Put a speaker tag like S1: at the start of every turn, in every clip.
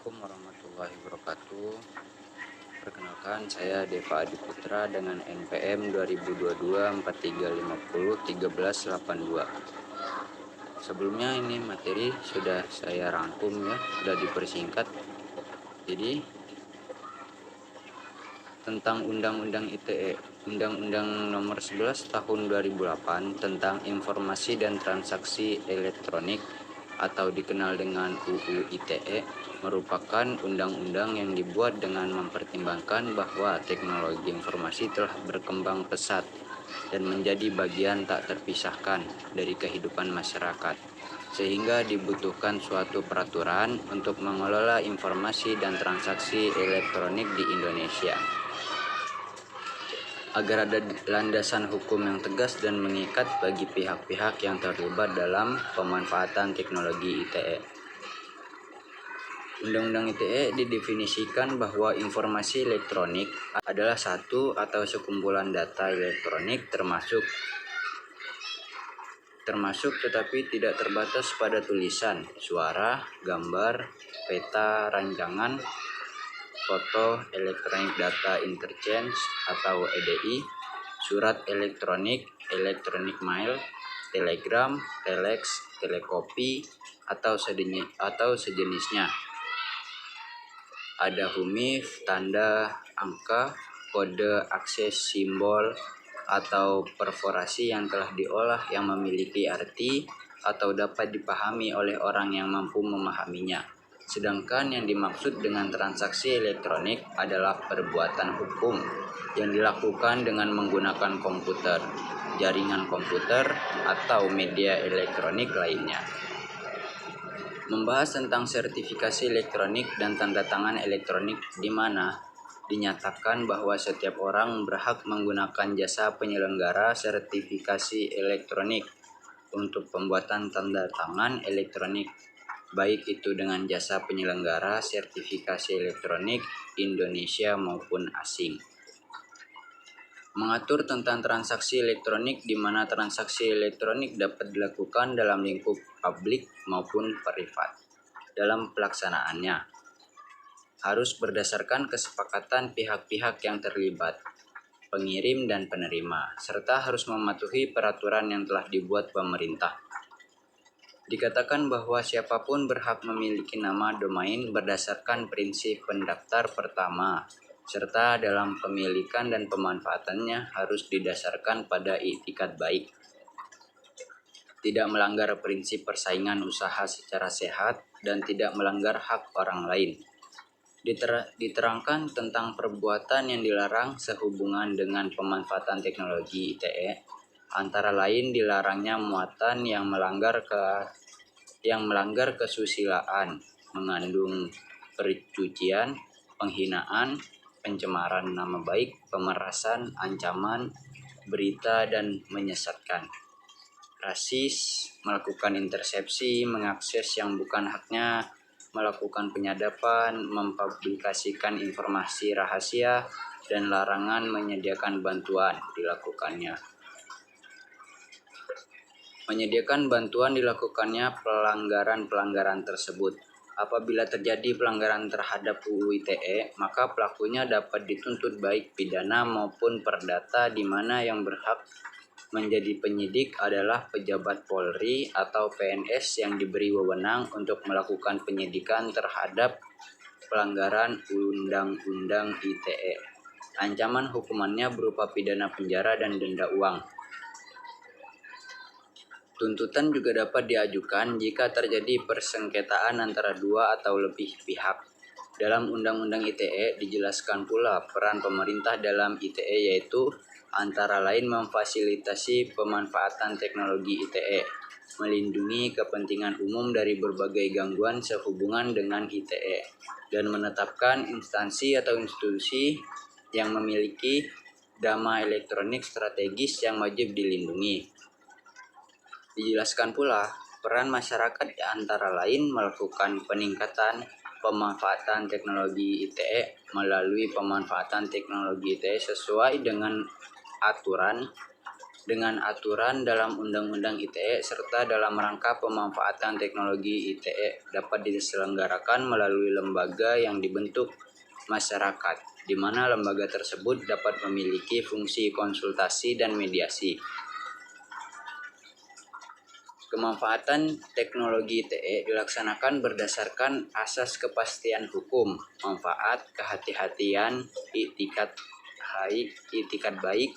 S1: Assalamualaikum warahmatullahi wabarakatuh. Perkenalkan, saya Deva Adi Putra dengan NPM 2022-4350-1382. Sebelumnya ini materi sudah saya rangkum ya, sudah dipersingkat. Jadi tentang Undang-Undang ITE, Undang-Undang Nomor 11 Tahun 2008 tentang Informasi dan Transaksi Elektronik atau dikenal dengan UU ITE merupakan undang-undang yang dibuat dengan mempertimbangkan bahwa teknologi informasi telah berkembang pesat dan menjadi bagian tak terpisahkan dari kehidupan masyarakat, sehingga dibutuhkan suatu peraturan untuk mengelola informasi dan transaksi elektronik di Indonesia agar ada landasan hukum yang tegas dan mengikat bagi pihak-pihak yang terlibat dalam pemanfaatan teknologi ITE. Undang-Undang ITE didefinisikan bahwa informasi elektronik adalah satu atau sekumpulan data elektronik termasuk tetapi tidak terbatas pada tulisan, suara, gambar, peta, rancangan, foto, electronic data interchange atau EDI, surat elektronik, electronic mail, telegram, telex, telekopi atau sejenisnya. Ada huruf, tanda, angka, kode akses, simbol atau perforasi yang telah diolah yang memiliki arti atau dapat dipahami oleh orang yang mampu memahaminya. Sedangkan yang dimaksud dengan transaksi elektronik adalah perbuatan hukum yang dilakukan dengan menggunakan komputer, jaringan komputer, atau media elektronik lainnya. Membahas tentang sertifikasi elektronik dan tanda tangan elektronik di mana dinyatakan bahwa setiap orang berhak menggunakan jasa penyelenggara sertifikasi elektronik untuk pembuatan tanda tangan elektronik, baik itu dengan jasa penyelenggara sertifikasi elektronik Indonesia maupun asing. Mengatur tentang transaksi elektronik di mana transaksi elektronik dapat dilakukan dalam lingkup publik maupun privat. Dalam pelaksanaannya harus berdasarkan kesepakatan pihak-pihak yang terlibat, pengirim dan penerima, serta harus mematuhi peraturan yang telah dibuat pemerintah. Dikatakan bahwa siapapun berhak memiliki nama domain berdasarkan prinsip pendaftar pertama, serta dalam pemilikan dan pemanfaatannya harus didasarkan pada itikad baik, tidak melanggar prinsip persaingan usaha secara sehat, dan tidak melanggar hak orang lain. Diterangkan tentang perbuatan yang dilarang sehubungan dengan pemanfaatan teknologi ITE, antara lain dilarangnya muatan yang melanggar kesusilaan, mengandung perjudian, penghinaan, pencemaran nama baik, pemerasan, ancaman, berita dan menyesatkan, rasis, melakukan intersepsi, mengakses yang bukan haknya, melakukan penyadapan, mempublikasikan informasi rahasia, dan larangan menyediakan bantuan dilakukannya. Menyediakan bantuan dilakukannya pelanggaran-pelanggaran tersebut. Apabila terjadi pelanggaran terhadap UU ITE, maka pelakunya dapat dituntut baik pidana maupun perdata, di mana yang berhak menjadi penyidik adalah pejabat Polri atau PNS yang diberi wewenang untuk melakukan penyidikan terhadap pelanggaran Undang-Undang ITE. Ancaman hukumannya berupa pidana penjara dan denda uang. Tuntutan juga dapat diajukan jika terjadi persengketaan antara dua atau lebih pihak. Dalam Undang-Undang ITE dijelaskan pula peran pemerintah dalam ITE, yaitu antara lain memfasilitasi pemanfaatan teknologi ITE, melindungi kepentingan umum dari berbagai gangguan sehubungan dengan ITE, dan menetapkan instansi atau institusi yang memiliki dama elektronik strategis yang wajib dilindungi. Dijelaskan pula peran masyarakat antara lain melakukan peningkatan pemanfaatan teknologi ITE melalui pemanfaatan teknologi ITE sesuai dengan aturan dengan aturan dalam Undang-Undang ITE serta dalam rangka pemanfaatan teknologi ITE dapat diselenggarakan melalui lembaga yang dibentuk masyarakat, di mana lembaga tersebut dapat memiliki fungsi konsultasi dan mediasi. Kemanfaatan teknologi ITE dilaksanakan berdasarkan asas kepastian hukum, manfaat, kehati-hatian, itikat baik,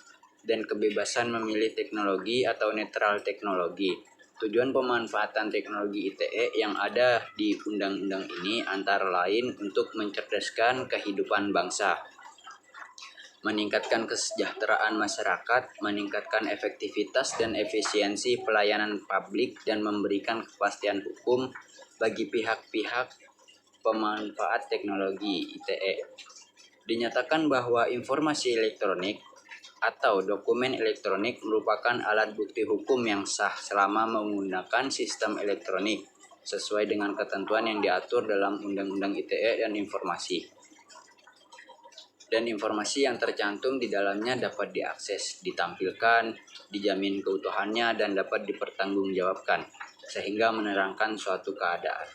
S1: dan kebebasan memilih teknologi atau netral teknologi. Tujuan pemanfaatan teknologi ITE yang ada di undang-undang ini antara lain untuk mencerdaskan kehidupan bangsa, meningkatkan kesejahteraan masyarakat, meningkatkan efektivitas dan efisiensi pelayanan publik, dan memberikan kepastian hukum bagi pihak-pihak pemanfaat teknologi ITE. Dinyatakan bahwa informasi elektronik atau dokumen elektronik merupakan alat bukti hukum yang sah selama menggunakan sistem elektronik sesuai dengan ketentuan yang diatur dalam Undang-Undang ITE dan informasi yang tercantum di dalamnya dapat diakses, ditampilkan, dijamin keutuhannya, dan dapat dipertanggungjawabkan sehingga menerangkan suatu keadaan.